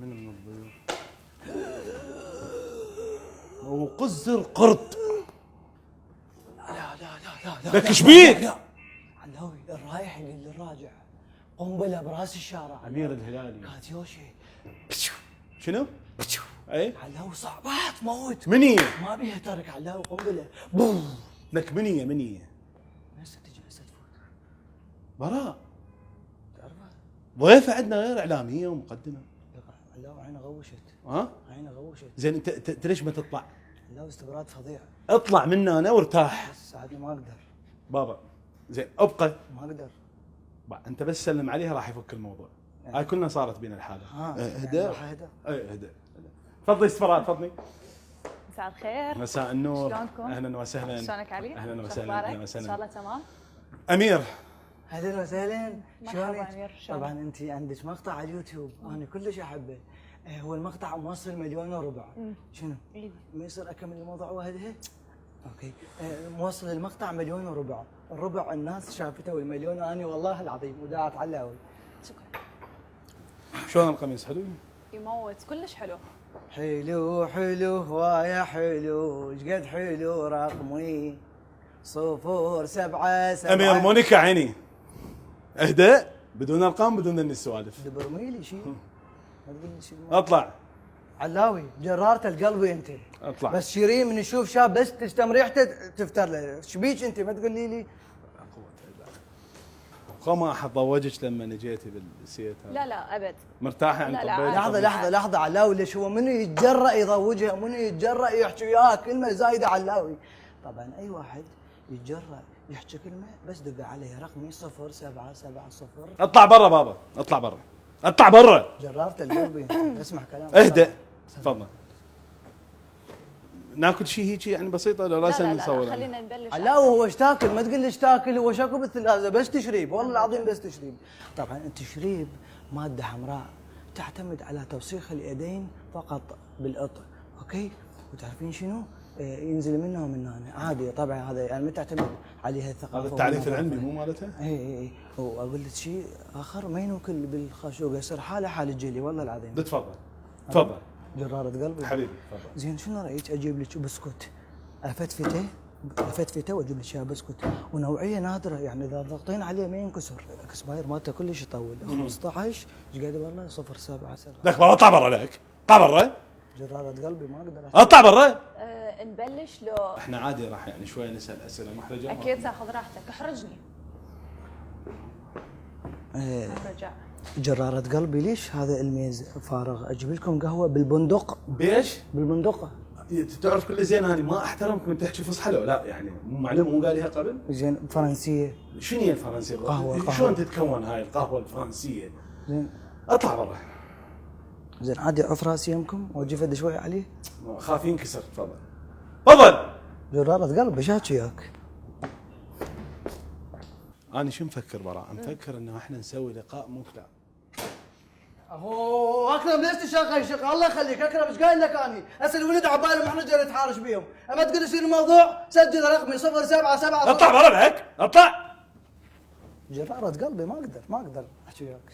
من الضيوف؟ وقزر قرد. لا لا لا لا لك ايش بيك؟ علاوي الرايح يقول للراجع قنبله براس الشارع. امير الهلالي كاتيوشي شنو؟ اي علاوي صعبات موت منية ما بيها ترك. علاوي قنبله بوم. لك منية هسه تجي هسه تفوت براء. تعرفها؟ ضيفة عندنا غير اعلامية ومقدمة. علاوي عينه غوشت. ها؟ عينه غوشت. زين انت ليش ما تطلع؟ علاوي استبراد فظيع. اطلع منا انا وارتاح. بس عادي ما اقدر. بابا زين ابقى. ما اقدر. انت بس سلم عليها راح يفك الموضوع. هاي كلنا صارت بينا الحالة. اهدى. اي اهدى. تفضلي استفراد تفضلي. مساء الخير. مساء النور. شلونكم؟ اهلا وسهلا. شلونك علي؟ اهلا وسهلا. اهلا وسهلا. ان شاء الله تمام. امير. اهلا وسهلا. مرحبا امير. طبعا انت عندك مقطع على اليوتيوب انا كلش احبه. هو المقطع موصل 1.4 مليون. شنو؟ ما يصير اكمل الموضوع وهدها؟ اوكي. موصل المقطع 1.4 مليون. الربع الناس شافته والمليون انا والله العظيم وداعت علاوي. شكرا. شلون القميص حلو؟ يموت كلش حلو. حلو حلو هواية حلو ايش قد حلو رقمي 077. امير مونيكا عيني. اهدى بدون ارقام بدون السوالف. دبرميلي شيء ما تقول لي شيء. اطلع. علاوي جرارة القلب انت. اطلع. بس شيرين من يشوف شاب بس تشتم ريحته تفتر له. شبيك انت ما تقولي لي؟ ما احد ضوجك لما جيتي بالسيت هذا؟ لا لا ابد. مرتاحه يعني؟ لا، طبيت؟ لحظة علاوي ليش هو منو يتجرأ يضوجها؟ منو يتجرأ يحكي وياها كلمة زايدة علاوي؟ طبعا اي واحد يتجرأ يحكي كلمة بس دق عليه رقمي 0770. اطلع برا بابا اطلع برا اطلع برا. جرارة القلب اسمع كلام. اهدى تفضل. ناكل شيء هيك يعني بسيطه ولا لا لازم لا نصور؟ لا خلينا نبلش. علاوي هو ايش تاكل؟ ما تقول لي ايش تاكل. هو شاكو بالثلاجه بس تشريب والله العظيم بس تشريب. طبعا التشريب ماده حمراء تعتمد على توسيخ اليدين فقط بالقطع. اوكي. وتعرفين شنو؟ ينزل منه ومن هنا عادي. طبعا هذا يعني ما تعتمد عليها الثقافه. هذا التعريف العلمي مو مالتها؟ اي واقول لك شيء اخر ما ينوكل بالخاشوقه يصير حاله حال الجلي والله العظيم. تفضل تفضل. جرارة قلبي حبيبي تفضل. زين شنو رايك اجيب لك بسكوت افتفته واجيب لك اياه بسكوت ونوعيه نادره يعني اذا ضغطين عليه ما ينكسر. اكسباير مالته كلش يطول 15 ايش قاعد والله 077. لك بابا اطلع برا. لك اطلع برا. جرارة قلبي ما اقدر اطلع برا. نبلش لو احنا عادي راح يعني شوي نسال اسئله محرجه. اكيد تاخذ راحتك. احرجني. رجع. جرارة قلبي ليش هذا الميز فارغ؟ اجيب لكم قهوه بالبندق. بيش؟ بالبندقه. تعرف كل زين انا ما احترمك من تحكي فصحى لو لا يعني مو معلومه مو قاليها قبل؟ زين فرنسيه. شنو هي الفرنسيه؟ قهوة. شلون تتكون هاي القهوه الفرنسيه؟ زين اطلع برا. زين عادي اعف راسي يمكم واجي فد شوي عليه. خاف ينكسر. تفضل تفضل. جرارة قلبي شاكي وياك. انا شو مفكر براء؟ مفكر انه احنا نسوي لقاء ممتع. اهو اكرم ليش تشغل شق؟ الله يخليك اكرم ايش قايل لك اني؟ هسه الولد عبالهم احنا جاي نتحارش بيهم، اما تقول يصير الموضوع سجل رقمي 077. اطلع برا لك اطلع. جرارة قلبي ما اقدر احكي وياك.